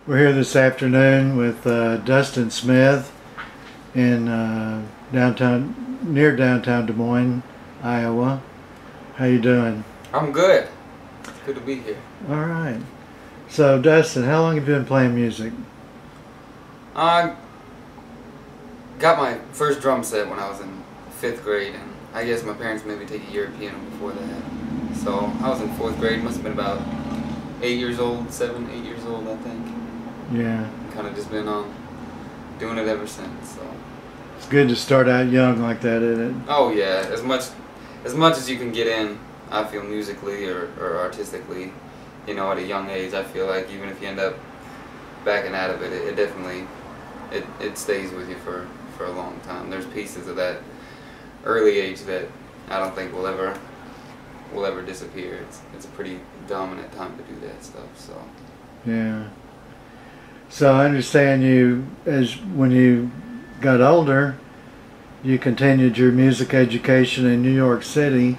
We're here this afternoon with Dustin Smith in near downtown Des Moines, Iowa. How you doing? I'm good. It's good to be here. All right. So, Dustin, how long have you been playing music? I got my first drum set when I was in 5th grade, and I guess my parents made me take a year of piano before that. So I was in 4th grade, must have been about 8 years old, 7, 8 years old, I think. Yeah. Kind of just been doing it ever since. So. It's good to start out young like that, isn't it? Oh yeah, as much as you can get in, I feel musically or artistically, you know, at a young age. I feel like even if you end up backing out of it, it definitely it stays with you for a long time. There's pieces of that early age that I don't think will ever disappear. It's a pretty dominant time to do that stuff. So. Yeah. So I understand when you got older, you continued your music education in New York City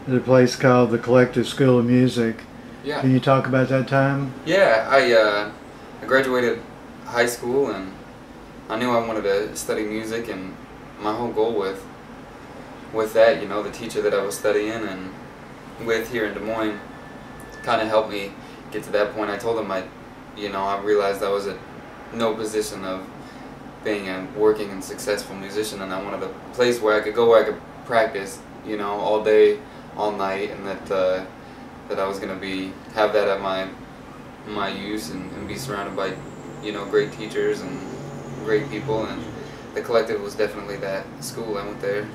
at a place called the Collective School of Music. Yeah. Can you talk about that time? Yeah, I graduated high school and I knew I wanted to study music, and my whole goal with that, you know, the teacher that I was studying and with here in Des Moines kind of helped me get to that point. I told him I realized I was at no position of being a working and successful musician, and I wanted a place where I could go, where I could practice, you know, all day, all night, and that I was going to have that at my use and be surrounded by, you know, great teachers and great people. And the Collective was definitely that school. I went there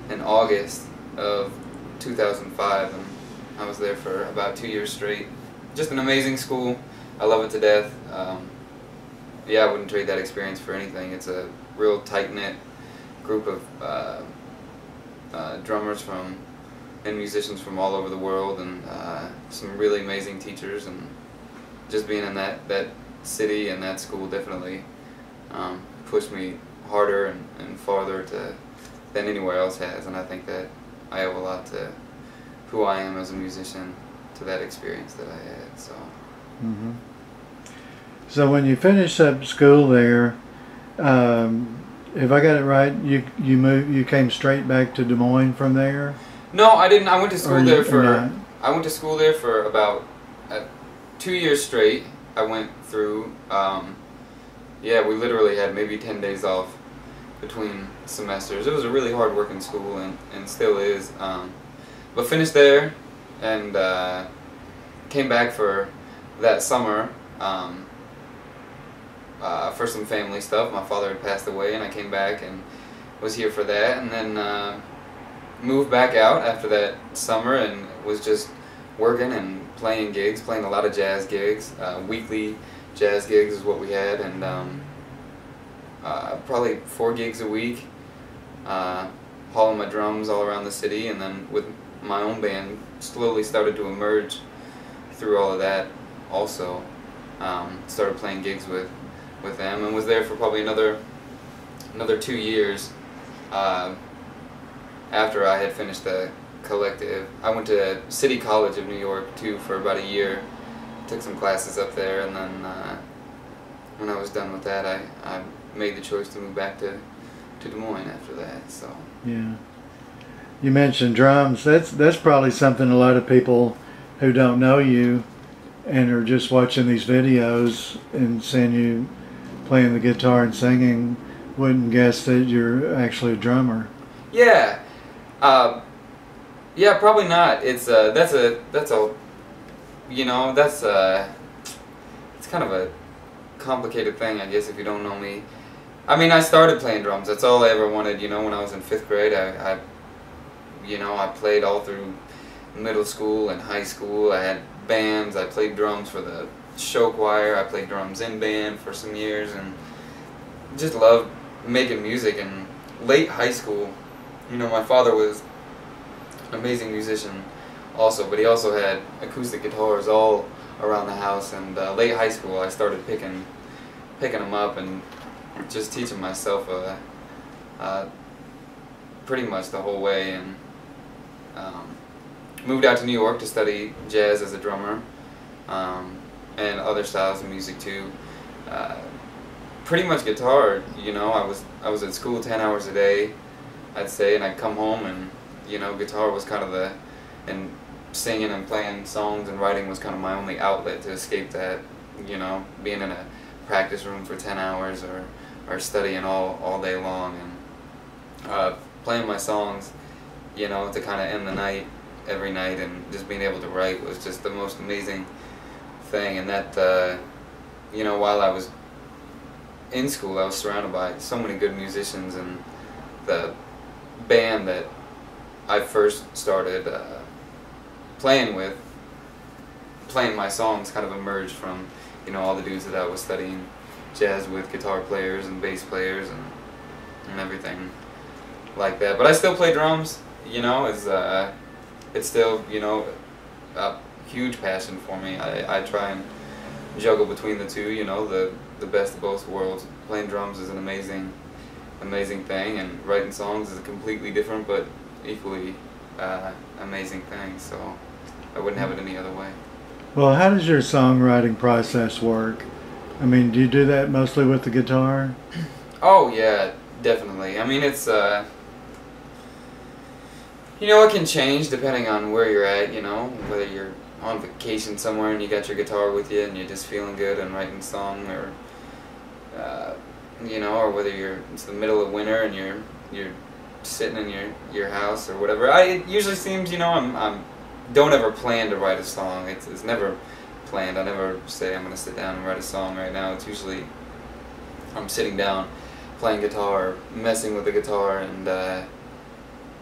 in August of 2005, and I was there for about 2 years straight. Just an amazing school. I love it to death. Yeah, I wouldn't trade that experience for anything. It's a real tight-knit group of drummers and musicians from all over the world, and some really amazing teachers. And just being in that city and that school definitely pushed me harder and farther than anywhere else has. And I think that I owe a lot to who I am as a musician, to that experience that I had. So. Mm-hmm. So when you finished up school there, if I got it right, you came straight back to Des Moines from there? No, I didn't. I went to school there for. I went to school there for about 2 years straight. I went through. Yeah, we literally had maybe 10 days off between semesters. It was a really hard working school, and still is. But finished there, and came back for that summer. For some family stuff. My father had passed away, and I came back and was here for that, and then moved back out after that summer and was just working and playing gigs, playing a lot of jazz gigs. Weekly jazz gigs is what we had, and probably 4 gigs a week, hauling my drums all around the city, and then with my own band slowly started to emerge through all of that also. Started playing gigs with them, and was there for probably another 2 years after I had finished the Collective. I went to City College of New York too for about a year, took some classes up there, and then when I was done with that, I made the choice to move back to Des Moines after that. So yeah, you mentioned drums. That's probably something a lot of people who don't know you and are just watching these videos and seeing you playing the guitar and singing wouldn't guess that you're actually a drummer. Yeah, yeah, probably not. It's it's kind of a complicated thing, I guess, if you don't know me. I mean, I started playing drums. That's all I ever wanted. You know, when I was in 5th grade, I played all through middle school and high school. I had bands. I played drums for the show choir. I played drums in band for some years, and just loved making music. And late high school, you know, my father was an amazing musician also, but he also had acoustic guitars all around the house. And late high school, I started picking them up and just teaching myself pretty much the whole way. And moved out to New York to study jazz as a drummer. and other styles of music too. Uh, Pretty much guitar. You know, I was at school 10 hours a day, I'd say, and I'd come home and, you know, guitar was kind of and singing and playing songs and writing was kind of my only outlet to escape that, you know, being in a practice room for 10 hours or studying all day long, and playing my songs, you know, to kind of end the night every night, and just being able to write was just the most amazing thing. And that, you know, while I was in school, I was surrounded by so many good musicians, and the band that I first started playing my songs kind of emerged from, you know, all the dudes that I was studying jazz with, guitar players and bass players and everything like that. But I still play drums, you know, it's still, you know, a huge passion for me. I try and juggle between the two, you know, the best of both worlds. Playing drums is an amazing thing, and writing songs is a completely different but equally amazing thing, so I wouldn't have it any other way. Well, how does your songwriting process work? I mean, do you do that mostly with the guitar? Oh yeah, definitely. I mean, it's you know, it can change depending on where you're at, you know, whether you're on vacation somewhere and you got your guitar with you and you're just feeling good and writing a song, or you know, or whether it's the middle of winter and you're sitting in your house or whatever. It usually seems, you know, I'm don't ever plan to write a song. It's never planned. I never say I'm gonna sit down and write a song right now. It's usually I'm sitting down, playing guitar, messing with the guitar, and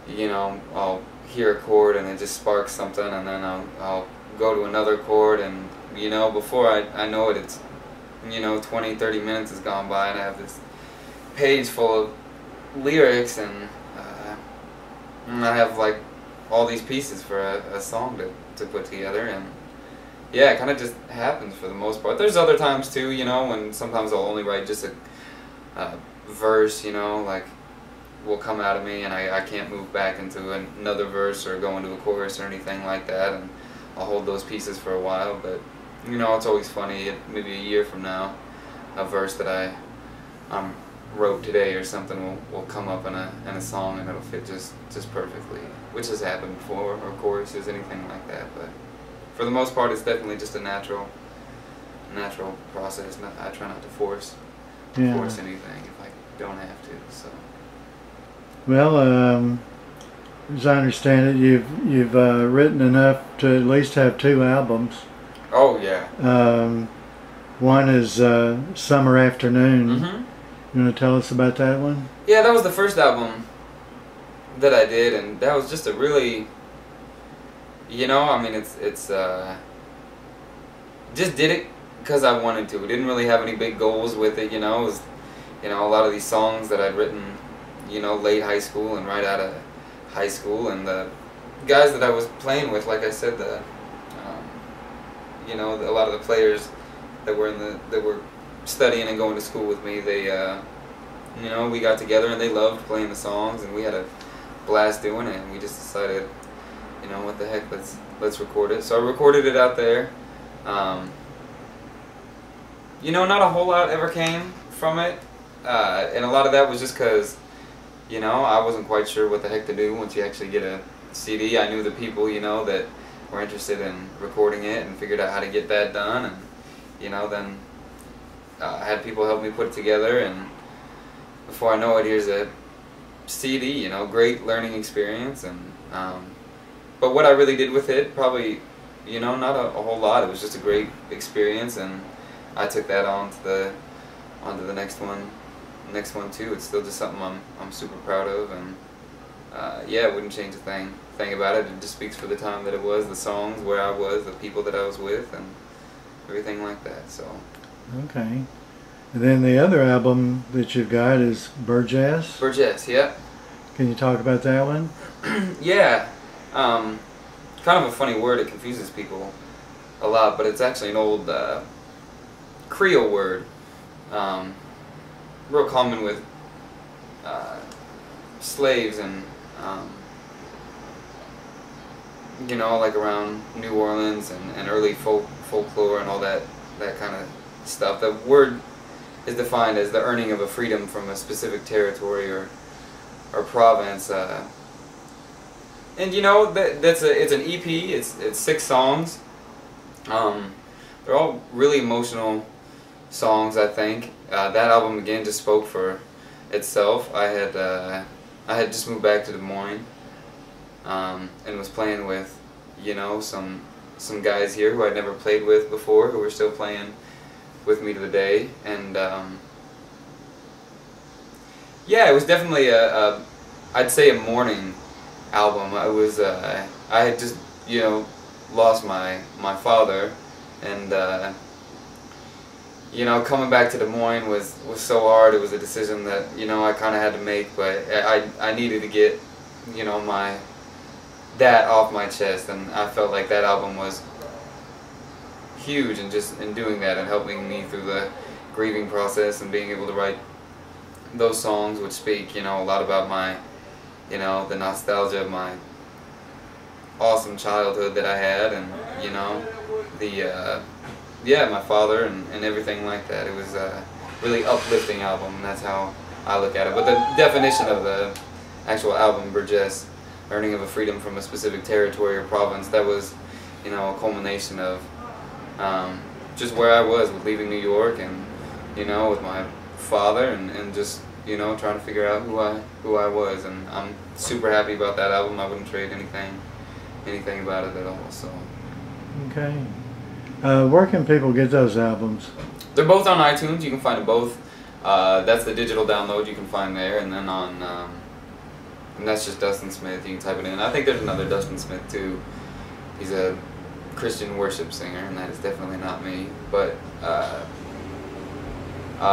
you know, I'll hear a chord and it just sparks something, and then I'll go to another chord, and you know, before I know it, it's, you know, 20-30 minutes has gone by, and I have this page full of lyrics, and I have like all these pieces for a song to put together. And yeah, it kind of just happens for the most part. There's other times too, you know, when sometimes I'll only write just a verse, you know, like will come out of me, and I can't move back into another verse or go into a chorus or anything like that, and I'll hold those pieces for a while. But you know, it's always funny, maybe a year from now, a verse that I wrote today or something will come up in a song, and it'll fit just perfectly, which has happened before, or choruses, anything like that. But for the most part, it's definitely just a natural process. I try not to force anything if I don't have to. So. Well, as I understand it, you've written enough to at least have 2 albums. Oh yeah. One is Summer Afternoon. Mm-hmm. You want to tell us about that one? Yeah, that was the first album that I did, and that was just a really, you know, I mean, it's just did it because I wanted to. We didn't really have any big goals with it, you know. It was, you know, a lot of these songs that I'd written, you know, late high school and right out of high school, and the guys that I was playing with, like I said, you know, a lot of the players that were studying and going to school with me, they, you know, we got together and they loved playing the songs, and we had a blast doing it, and we just decided, you know, what the heck, let's record it. So I recorded it out there. You know, not a whole lot ever came from it, and a lot of that was just because, you know, I wasn't quite sure what the heck to do once you actually get a CD. I knew the people, you know, that were interested in recording it, and figured out how to get that done, and, you know, then I had people help me put it together, and before I know it, here's a CD, you know, great learning experience. And but what I really did with it, probably, you know, not a whole lot. It was just a great experience, and I took that on to the next one too. It's still just something I'm super proud of, and yeah, I wouldn't change a thing about it. It just speaks for the time that it was, the songs, where I was, the people that I was with, and everything like that. So. Okay. And then the other album that you've got is Burgess. Burgess, yeah. Can you talk about that one? Yeah. Kind of a funny word. It confuses people a lot, but it's actually an old Creole word. Real common with slaves and, you know, like around New Orleans and early folklore and all that that kind of stuff. The word is defined as the earning of a freedom from a specific territory or province. And you know, it's an EP. It's 6 songs. They're all really emotional songs, I think. That album again just spoke for itself. I had just moved back to Des Moines, and was playing with, you know, some guys here who I'd never played with before, who were still playing with me to the day. And yeah, it was definitely I'd say a mourning album. I had just, you know, lost my father, and you know, coming back to Des Moines was so hard. It was a decision that, you know, I kind of had to make, but I needed to get, you know, that off my chest, and I felt like that album was huge in doing that and helping me through the grieving process and being able to write those songs, which speak, you know, a lot about my, you know, the nostalgia of my awesome childhood that I had, and, you know, yeah, my father and everything like that. It was a really uplifting album, and that's how I look at it. But the definition of the actual album, Burgess, earning of a freedom from a specific territory or province, that was, you know, a culmination of just where I was with leaving New York, and, you know, with my father, and just, you know, trying to figure out who I was. And I'm super happy about that album. I wouldn't trade anything about it at all. So. Okay. Where can people get those albums? They're both on iTunes. You can find them both. That's the digital download you can find there, and then on, and that's just Dustin Smith. You can type it in. I think there's another Dustin Smith too. He's a Christian worship singer, and that is definitely not me. But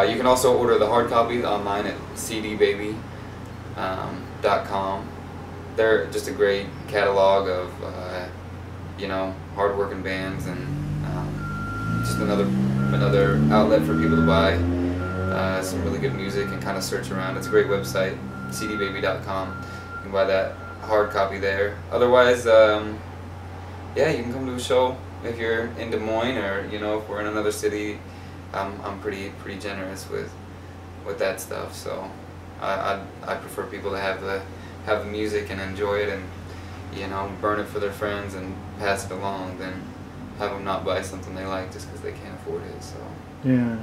you can also order the hard copy online at cdbaby.com. They're just a great catalog of, you know, hard-working bands, and just another outlet for people to buy some really good music and kind of search around. It's a great website, cdbaby.com. You can buy that hard copy there. Otherwise, yeah, you can come to a show if you're in Des Moines, or, you know, if we're in another city. I'm pretty generous with that stuff. So I prefer people to have the music and enjoy it, and, you know, burn it for their friends and pass it along, than have them not buy something they like just because they can't afford it. So. Yeah.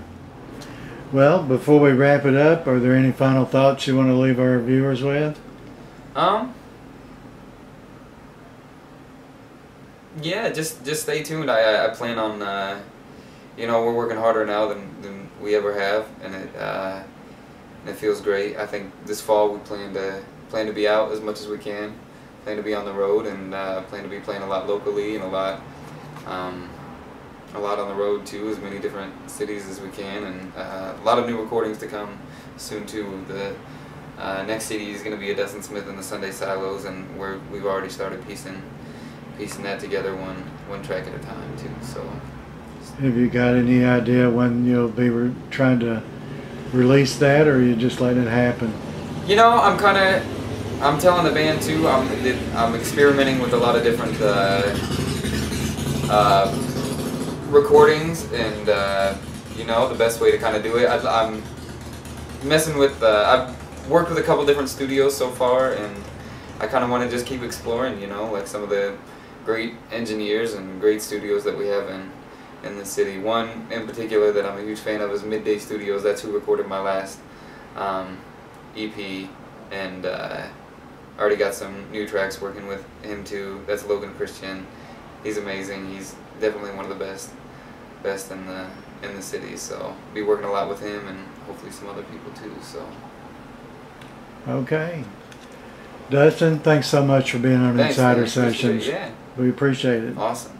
Well, before we wrap it up, are there any final thoughts you want to leave our viewers with? Yeah, just stay tuned. I plan on, you know, we're working harder now than we ever have, and it feels great. I think this fall we plan to be out as much as we can, plan to be on the road, and plan to be playing a lot locally, and a lot on the road too, as many different cities as we can, and a lot of new recordings to come soon too. The next CD is going to be a Dustin Smith and the Sunday Silos, and we've already started piecing that together one track at a time too. So. Have you got any idea when you'll be trying to release that, or are you just letting it happen? You know, I'm telling the band too. I'm experimenting with a lot of different recordings, and you know, the best way to kind of do it. I'm messing with. I've worked with a couple different studios so far, and I kind of want to just keep exploring. You know, like some of the great engineers and great studios that we have in the city. One in particular that I'm a huge fan of is Midday Studios. That's who recorded my last EP, and I already got some new tracks working with him too. That's Logan Christian. He's amazing. He's definitely one of the best in the city. So be working a lot with him, and hopefully some other people too. So. Okay. Dustin, thanks so much for being on Insider Sessions. Yeah. We appreciate it. Awesome.